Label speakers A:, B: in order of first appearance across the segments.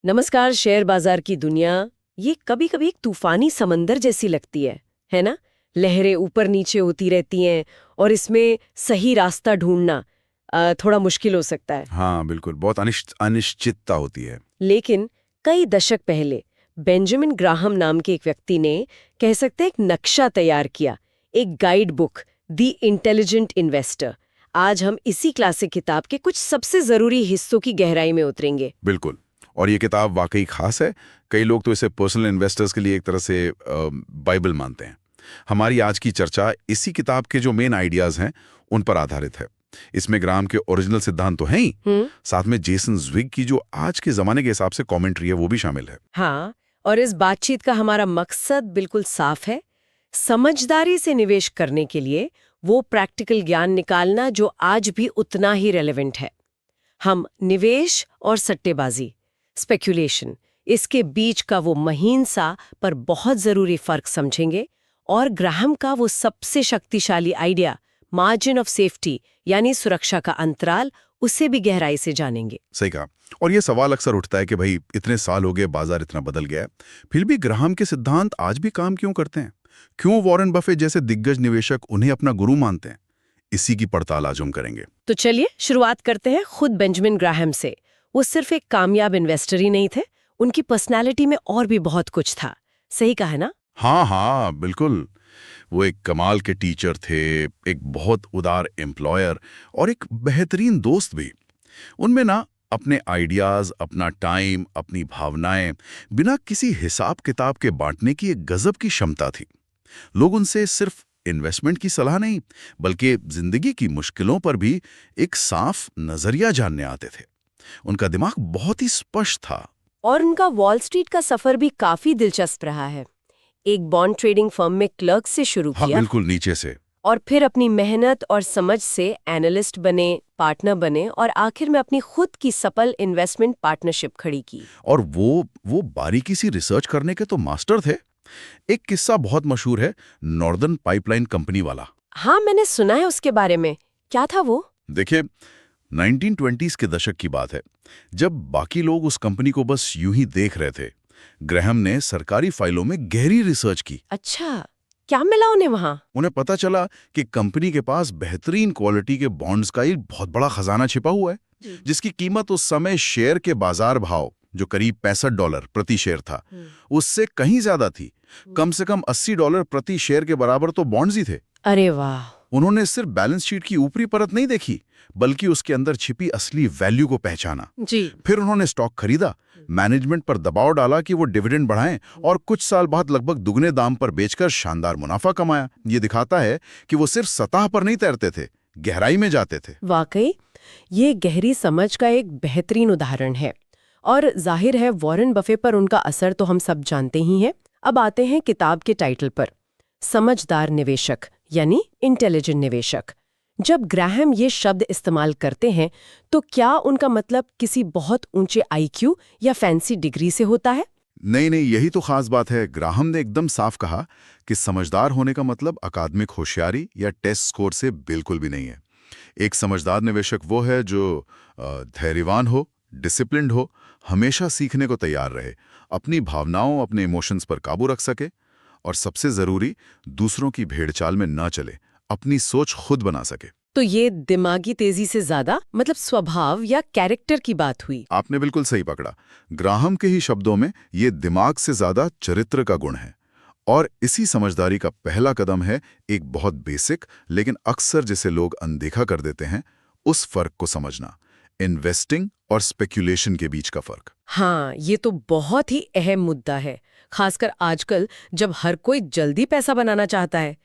A: नमस्कार। शेयर बाजार की दुनिया ये कभी कभी एक तूफानी समंदर जैसी लगती है ना। लहरें ऊपर नीचे होती रहती हैं और इसमें सही रास्ता ढूंढना थोड़ा मुश्किल हो सकता है।
B: हाँ बिल्कुल, बहुत अनिश्चितता होती है।
A: लेकिन कई दशक पहले बेंजामिन ग्राहम नाम के एक व्यक्ति ने, कह सकते हैं, एक नक्शा तैयार किया, एक guide book, the intelligent investor. आज हम इसी क्लासिक किताब के कुछ सबसे जरूरी हिस्सों की गहराई में उतरेंगे।
B: बिल्कुल। और ये किताब वाकई खास है। कई लोग तो इसे पर्सनल इन्वेस्टर्स के लिए एक तरह से बाइबल मानते हैं। हमारी आज की चर्चा इसी किताब के जो मेन आइडियाज हैं उन पर आधारित है। इसमें ग्राम के ओरिजिनल सिद्धांत तो हैं ही, साथ में जेसन ज्विग की जो आज के जमाने के हिसाब से कमेंट्री है वो भी शामिल है।
A: हाँ, और इस बातचीत का हमारा मकसद बिल्कुल साफ है। समझदारी से निवेश करने के लिए वो प्रैक्टिकल ज्ञान निकालना जो आज भी उतना ही रेलेवेंट है। हम निवेश और सट्टेबाजी, स्पेक्यूलेशन, इसके बीच का वो महीन सा पर बहुत जरूरी फर्क समझेंगे, और ग्राहम का वो सबसे शक्तिशाली आइडिया, मार्जिन ऑफ सेफ्टी यानी सुरक्षा का अंतराल, उसे भी गहराई से जानेंगे।
B: सही कहा। और ये सवाल अक्सर उठता है कि भाई इतने साल हो गए, बाजार इतना बदल गया है, फिर भी ग्राहम के सिद्धांत आज भी काम क्यों करते हैं? क्यों वॉरेन बफे जैसे दिग्गज निवेशक उन्हें अपना गुरु मानते हैं? इसी की पड़ताल आज हम करेंगे।
A: तो चलिए शुरुआत करते हैं खुद बेंजामिन ग्राहम से। वो सिर्फ एक कामयाब इन्वेस्टर ही नहीं थे, उनकी पर्सनैलिटी में और भी बहुत कुछ था। सही कहा है ना?
B: हाँ हाँ बिल्कुल। वो एक कमाल के टीचर थे, एक बहुत उदार एम्प्लॉयर और एक बेहतरीन दोस्त भी। उनमें ना अपने आइडियाज, अपना टाइम, अपनी भावनाएं बिना किसी हिसाब किताब के बांटने की एक गजब की क्षमता थी। लोग उनसे सिर्फ इन्वेस्टमेंट की सलाह नहीं, बल्कि जिंदगी की मुश्किलों पर भी एक साफ नजरिया जानने आते थे। उनका दिमाग बहुत ही स्पष्ट था।
A: और उनका वॉल स्ट्रीट का सफर भी काफी दिलचस्प रहा है। एक बॉन्ड ट्रेडिंग फर्म में क्लर्क से शुरू
B: हाँ
A: किया,
B: बिल्कुल, नीचे से।
A: और फिर अपनी मेहनत और समझ से एनालिस्ट बने, पार्टनर बने, और आखिर में अपनी खुद की सफल इन्वेस्टमेंट पार्टनरशिप खड़ी की।
B: और वो बारीकी सी रिसर्च करने के तो मास्टर थे। एक किस्सा बहुत मशहूर है, नॉर्दर्न पाइपलाइन कंपनी वाला।
A: हाँ, मैंने सुना है उसके बारे में। क्या था वो?
B: देखिए, 1920s के दशक की बात है, जब बाकी लोग उस कंपनी को बस यूं ही देख रहे थे। ग्राहम ने सरकारी फाइलों में गहरी रिसर्च की।
A: अच्छा, क्या मिला उन्हें वहां?
B: उन्हें पता चला कि कंपनी के पास बेहतरीन क्वालिटी के बॉन्ड्स का एक बहुत बड़ा खजाना छिपा हुआ है, जिसकी कीमत उस समय शेयर के बाजार भाव, जो करीब $65 प्रति शेयर था, उससे कहीं ज्यादा थी। कम से कम $80 प्रति शेयर के बराबर तो बॉन्ड्स ही थे।
A: अरे वाह!
B: उन्होंने सिर्फ बैलेंस शीट की ऊपरी परत नहीं देखी, बल्कि उसके अंदर छिपी असली वैल्यू को पहचाना।
A: जी।
B: फिर उन्होंने स्टॉक खरीदा, मैनेजमेंट पर दबाव डाला कि वो डिविडेंड बढ़ाएं, और कुछ साल बाद लगभग दुगने दाम पर बेचकर शानदार मुनाफा कमाया। ये दिखाता है कि वो सिर्फ सतह पर नहीं तैरते थे, गहराई में जाते थे।
A: वाकई ये गहरी समझ का एक बेहतरीन उदाहरण है। और जाहिर है वॉरेन बफे पर उनका असर तो हम सब जानते ही हैं। अब आते हैं किताब के टाइटल पर, समझदार निवेशक यानी इंटेलिजेंट निवेशक। जब ग्राहम ये शब्द इस्तेमाल करते हैं तो क्या उनका मतलब किसी बहुत ऊंचे आईक्यू या फैंसी डिग्री से होता है?
B: नहीं नहीं, यही तो खास बात है। ग्राहम ने एकदम साफ कहा कि समझदार होने का मतलब अकादमिक होशियारी या टेस्ट स्कोर से बिल्कुल भी नहीं है। एक समझदार निवेशक वो है जो धैर्यवान हो, डिसिप्लिन्ड हो, हमेशा सीखने को तैयार रहे, अपनी भावनाओं, अपने इमोशंस पर काबू रख सके, और सबसे जरूरी, दूसरों की भेड़चाल में ना चले, अपनी सोच खुद बना सके।
A: तो ये दिमागी तेजी से ज्यादा मतलब स्वभाव या कैरेक्टर की बात हुई।
B: आपने बिल्कुल सही पकड़ा। ग्राहम के ही शब्दों में ये दिमाग से ज्यादा चरित्र का गुण है। और इसी समझदारी का पहला कदम है एक बहुत बेसिक, लेकिन अक्सर जिसे लोग अनदेखा कर देते हैं, उस फर्क को समझना, इन्वेस्टिंग और स्पेक्यूलेशन के बीच का फर्क।
A: हाँ, ये तो बहुत ही अहम मुद्दा है, खासकर आजकल जब हर कोई जल्दी पैसा बनाना चाहता है।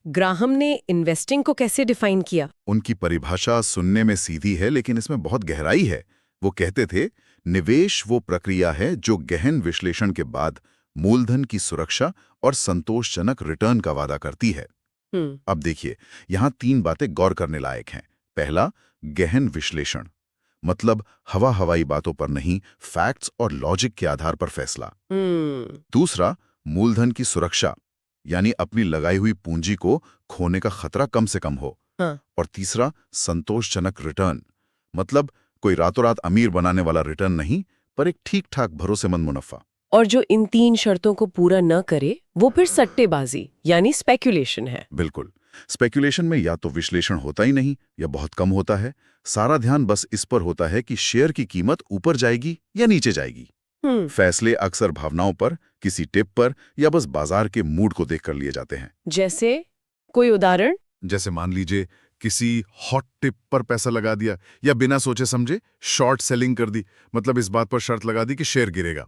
A: ग्राहम ने इन्वेस्टिंग को कैसे डिफाइन किया?
B: उनकी परिभाषा सुनने में सीधी है, लेकिन इसमें बहुत गहराई है। वो कहते थे, निवेश वो प्रक्रिया है जो गहन विश्लेषण के बाद मूलधन की सुरक्षा और संतोषजनक रिटर्न का वादा करती है। अब देखिए, यहाँ 3 बातें गौर करने लायक हैं। पहला, गहन विश्लेषण, मतलब हवा हवाई बातों पर नहीं, फैक्ट्स और लॉजिक के आधार पर फैसला। दूसरा, मूलधन की सुरक्षा, यानी अपनी लगाई हुई पूंजी को खोने का खतरा कम से कम हो।
A: हाँ।
B: और तीसरा, संतोषजनक रिटर्न, मतलब कोई रातों रात अमीर बनाने वाला रिटर्न नहीं, पर एक ठीक-ठाक भरोसेमंद मुनाफा।
A: और जो इन 3 शर्तों को पूरा न करे वो फिर सट्टेबाजी यानी स्पेक्यूलेशन है।
B: बिल्कुल। स्पेकुलेशन में या तो विश्लेषण होता ही नहीं या बहुत कम होता है। सारा ध्यान बस इस पर होता है कि शेयर की कीमत ऊपर जाएगी या नीचे जाएगी। फैसले अक्सर भावनाओं पर, किसी टिप पर या बस बाजार के मूड को देखकर लिए जाते हैं।
A: जैसे कोई उदाहरण?
C: जैसे मान लीजिए किसी हॉट टिप पर पैसा लगा दिया या बिना सोचे समझे शॉर्ट सेलिंग कर दी, मतलब इस बात पर शर्त लगा दी कि शेयर गिरेगा।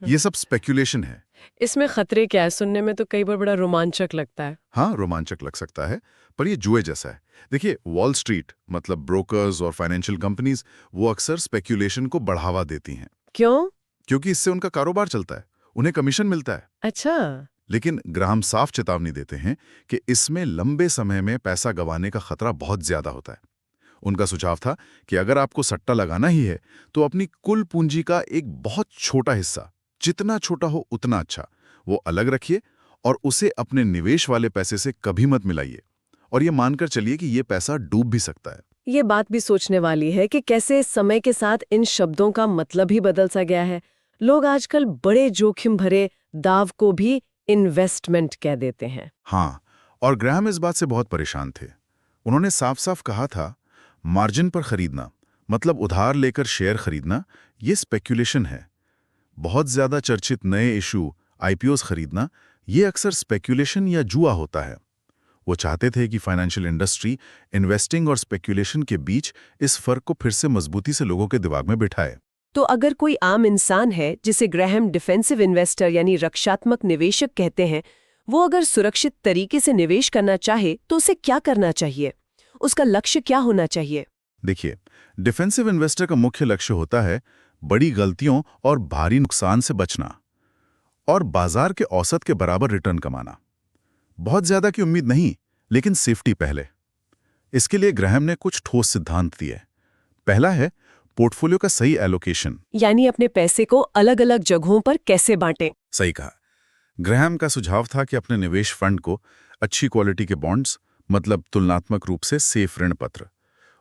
C: ये सब स्पेकुलेशन है।
A: इसमें खतरे क्या है? सुनने में तो कई बार बड़ा रोमांचक लगता है।
B: हाँ, रोमांचक लग सकता है, पर ये जुए जैसा है। देखिए, वॉल स्ट्रीट मतलब ब्रोकर्स और फाइनेंशियल कंपनीज वो अक्सर स्पेकुलेशन को बढ़ावा देती हैं।
A: क्यों?
B: क्योंकि इससे उनका कारोबार चलता है, उन्हें कमीशन मिलता है।
A: अच्छा।
B: लेकिन ग्राहम साफ चेतावनी देते हैं कि इसमें लंबे समय में पैसा गंवाने का खतरा बहुत ज्यादा होता है। उनका सुझाव था कि अगर आपको सट्टा लगाना ही है तो अपनी कुल पूंजी का एक बहुत छोटा हिस्सा, जितना छोटा हो उतना अच्छा, वो अलग रखिए और उसे अपने निवेश वाले पैसे से कभी मत मिलाइए। और ये मानकर चलिए कि ये पैसा डूब भी सकता है।
A: ये बात भी सोचने वाली है कि कैसे समय के साथ इन शब्दों का मतलब ही बदल सा गया है। लोग आजकल बड़े जोखिम भरे दाव को भी इन्वेस्टमेंट कह देते हैं।
B: हाँ, और ग्राहम इस बात से बहुत परेशान थे। उन्होंने साफ साफ कहा था, मार्जिन पर खरीदना मतलब उधार लेकर शेयर खरीदना, ये स्पेकुलेशन है। बहुत ज्यादा चर्चित नए इशू आईपीओस खरीदना, ये अक्सर स्पेकुलेशन या जुआ होता है। वो चाहते थे कि फाइनेंशियल इंडस्ट्री इन्वेस्टिंग और स्पेकुलेशन के बीच इस फर्क को फिर से मजबूती से लोगों के दिमाग में बिठाए।
A: तो अगर कोई आम इंसान है जिसे ग्राहम डिफेंसिव इन्वेस्टर यानी रक्षात्मक निवेशक कहते हैं, वो अगर सुरक्षित तरीके से निवेश करना चाहे तो उसे क्या करना चाहिए? उसका लक्ष्य क्या होना चाहिए?
B: देखिए, डिफेंसिव इन्वेस्टर का मुख्य लक्ष्य होता है बड़ी गलतियों और भारी नुकसान से बचना और बाजार के औसत के बराबर रिटर्न कमाना। बहुत ज्यादा की उम्मीद नहीं, लेकिन सेफ्टी पहले। इसके लिए ग्राहम ने कुछ ठोस सिद्धांत दिए। पहला है पोर्टफोलियो का सही एलोकेशन,
A: यानी अपने पैसे को अलग अलग जगहों पर कैसे बांटें।
B: सही कहा। ग्राहम का सुझाव था कि अपने निवेश फंड को अच्छी क्वालिटी के बॉन्ड्स मतलब तुलनात्मक रूप से सेफ ऋण पत्र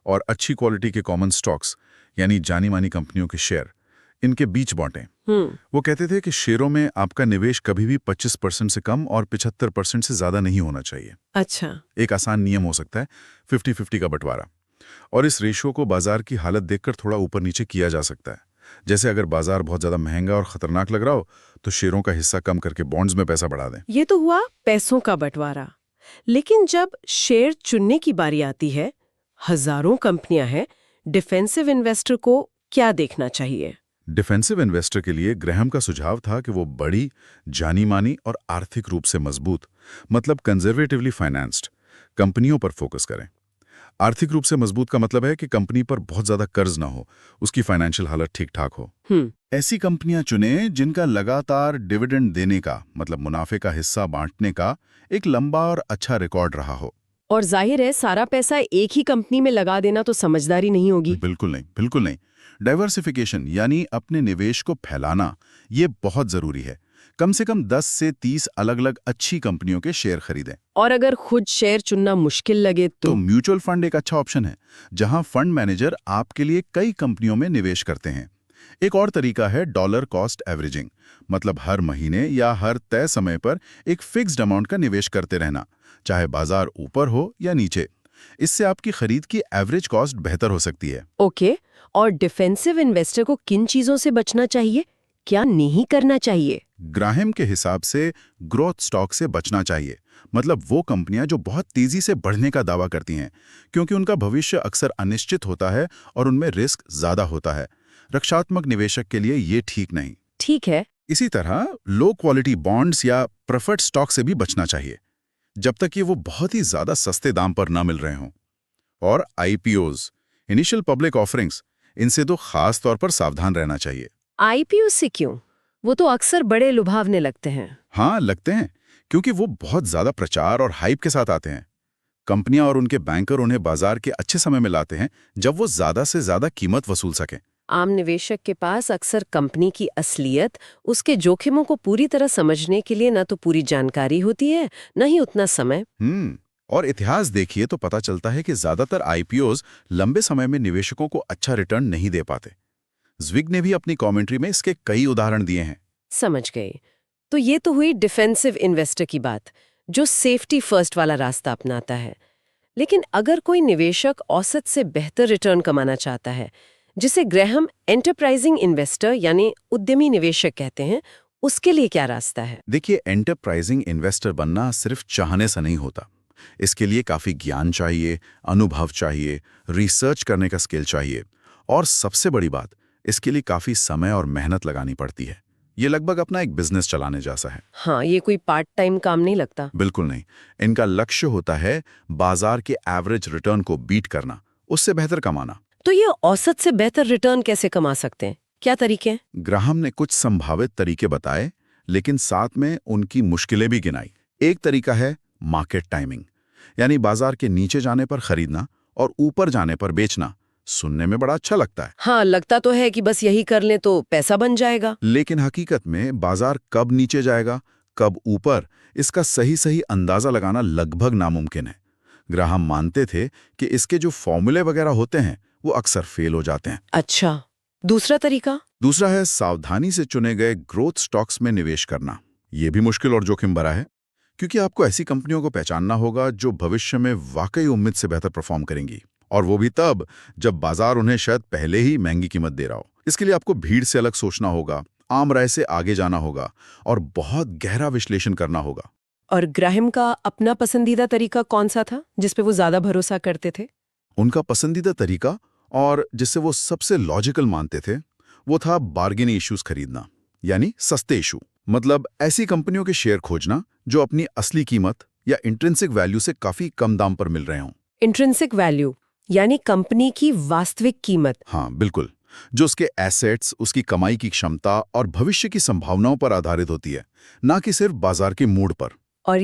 B: और अच्छी क्वालिटी के कॉमन स्टॉक्स यानी जानी मानी कंपनियों के शेयर, इनके बीच बांटें। वो कहते थे कि शेयरों में आपका निवेश कभी भी 25% से कम और 75% से ज्यादा नहीं होना चाहिए।
A: अच्छा।
B: एक आसान नियम हो सकता है 50-50 का बंटवारा, और इस रेशियो को बाजार की हालत देखकर थोड़ा ऊपर नीचे किया जा सकता है। जैसे अगर बाजार बहुत ज्यादा महंगा और खतरनाक लग रहा हो तो शेयरों का हिस्सा कम करके बॉन्ड्स में पैसा बढ़ा दें।
A: ये तो हुआ पैसों का बंटवारा। लेकिन जब शेयर चुनने की बारी आती है, हजारों कंपनियां हैं, डिफेंसिव इन्वेस्टर को क्या देखना चाहिए?
B: डिफेंसिव इन्वेस्टर के लिए ग्राहम का सुझाव था कि वो बड़ी, जानी मानी और आर्थिक रूप से मजबूत मतलब कंजर्वेटिवली फाइनेंस्ड कंपनियों पर फोकस करें। आर्थिक रूप से मजबूत का मतलब है कि कंपनी पर बहुत ज्यादा कर्ज ना हो, उसकी फाइनेंशियल हालत ठीक ठाक हो। ऐसी कंपनियां चुने जिनका लगातार डिविडेंड देने का मतलब मुनाफे का हिस्सा बांटने का एक लंबा और अच्छा रिकॉर्ड रहा हो।
A: और जाहिर है सारा पैसा एक ही कंपनी में लगा देना तो समझदारी नहीं होगी।
B: बिल्कुल नहीं, बिल्कुल नहीं। डाइवर्सिफिकेशन यानी अपने निवेश को फैलाना, ये बहुत जरूरी है। कम से कम 10 से 30 अलग अलग अच्छी कंपनियों के शेयर खरीदें।
A: और अगर खुद शेयर चुनना मुश्किल लगे
B: तो म्यूचुअल फंड एक अच्छा ऑप्शन है, जहां फंड मैनेजर आपके लिए कई कंपनियों में निवेश करते हैं। एक और तरीका है डॉलर कॉस्ट एवरेजिंग, मतलब हर महीने या हर तय समय पर एक फिक्स्ड अमाउंट का निवेश करते रहना, चाहे बाजार ऊपर हो या नीचे। इससे आपकी खरीद की एवरेज कॉस्ट बेहतर हो सकती है।
A: ओके। और डिफेंसिव इन्वेस्टर को किन चीजों से बचना चाहिए, क्या नहीं करना चाहिए?
B: ग्राहम के हिसाब से ग्रोथ स्टॉक से बचना चाहिए, मतलब वो कंपनियां जो बहुत तेजी से बढ़ने का दावा करती हैं, क्योंकि उनका भविष्य अक्सर अनिश्चित होता है और उनमें रिस्क ज्यादा होता है। रक्षात्मक निवेशक के लिए ये ठीक नहीं।
A: ठीक है।
B: इसी तरह लो क्वालिटी बॉन्ड्स या प्रेफर्ड स्टॉक से भी बचना चाहिए, जब तक ये वो बहुत ही ज्यादा सस्ते दाम पर ना मिल रहे हों। और आईपीओज, इनिशियल पब्लिक ऑफरिंग्स, इनसे तो खास तौर पर सावधान रहना चाहिए।
A: आईपीओ से क्यों? वो तो अक्सर बड़े लुभावने लगते हैं।
B: हाँ, लगते हैं, क्योंकि वो बहुत ज्यादा प्रचार और हाइप के साथ आते हैं। कंपनियां और उनके बैंकर उन्हें बाजार के अच्छे समय में लाते हैं, जब वो ज्यादा से ज्यादा कीमत वसूल सकें।
A: आम निवेशक के पास अक्सर कंपनी की असलियत, उसके जोखिमों को पूरी तरह समझने के लिए न तो पूरी जानकारी होती है, न ही उतना समय।
B: और इतिहास देखिए तो पता चलता है कि ज्यादातर आईपीओज लंबे समय में निवेशकों को अच्छा रिटर्न नहीं दे पाते। ज़्विग ने भी अपनी कमेंट्री में इसके कई उदाहरण दिए हैं।
A: समझ गए। तो ये तो हुई डिफेंसिव इन्वेस्टर की बात, जो सेफ्टी फर्स्ट वाला रास्ता अपनाता है। लेकिन अगर कोई निवेशक औसत से बेहतर रिटर्न कमाना चाहता है, जिसे ग्रैहम एंटरप्राइजिंग इन्वेस्टर यानी उद्यमी निवेशक कहते हैं, उसके लिए क्या रास्ता है?
B: देखिए, एंटरप्राइजिंग इन्वेस्टर बनना सिर्फ चाहने से नहीं होता। इसके लिए काफ़ी ज्ञान चाहिए, अनुभव चाहिए, रिसर्च करने का स्किल चाहिए, और सबसे बड़ी बात, इसके लिए काफ़ी समय और मेहनत लगानी पड़ती है। ये लगभग अपना एक बिजनेस चलाने जैसा है।
A: हाँ, ये कोई पार्ट टाइम काम नहीं लगता।
B: बिल्कुल नहीं। इनका लक्ष्य होता है बाजार के एवरेज रिटर्न को बीट करना, उससे बेहतर कमाना।
A: तो ये औसत से बेहतर रिटर्न कैसे कमा सकते हैं? क्या तरीके हैं?
B: ग्राहम ने कुछ संभावित तरीके बताए, लेकिन साथ में उनकी मुश्किलें भी गिनाई। एक तरीका है मार्केट टाइमिंग, यानी बाजार के नीचे जाने पर खरीदना और ऊपर जाने पर बेचना। सुनने में बड़ा अच्छा लगता है।
A: हाँ, लगता तो है कि बस यही कर लें तो पैसा बन जाएगा।
B: लेकिन हकीकत में बाजार कब नीचे जाएगा, कब ऊपर, इसका सही अंदाजा लगाना लगभग नामुमकिन है। ग्राहम मानते थे कि इसके जो फॉर्मूले वगैरह होते हैं वो अक्सर फेल हो जाते हैं।
A: अच्छा, दूसरा तरीका?
B: दूसरा है सावधानी से चुने गए ग्रोथ स्टॉक्स में निवेश करना। ये भी मुश्किल और जोखिम भरा है, क्योंकि आपको ऐसी कंपनियों को पहचानना होगा जो भविष्य में वाकई उम्मीद से बेहतर परफॉर्म करेंगी, और वो भी तब जब बाजार उन्हें शायद पहले ही महंगी कीमत दे रहा हो। इसके लिए आपको भीड़ से अलग सोचना होगा, आम राय से आगे जाना होगा और बहुत गहरा विश्लेषण करना होगा।
A: और ग्राहम का अपना पसंदीदा तरीका कौन सा था, जिस पे वो ज्यादा भरोसा करते थे?
B: उनका पसंदीदा तरीका, और जिसे वो सबसे लॉजिकल मानते थे, वो था बार्गेन इश्यूज खरीदना, यानी सस्ते इशू। मतलब ऐसी कंपनियों के शेयर खोजना जो अपनी असली कीमत या इंट्रिंसिक वैल्यू से काफी कम दाम पर मिल रहे हों।
A: इंट्रिंसिक वैल्यू यानी कंपनी की वास्तविक कीमत।
B: हाँ, बिल्कुल। जो उसके एसेट्स, उसकी कमाई की क्षमता और भविष्य की संभावनाओं पर आधारित होती है, ना कि सिर्फ बाजार के मूड पर।
A: और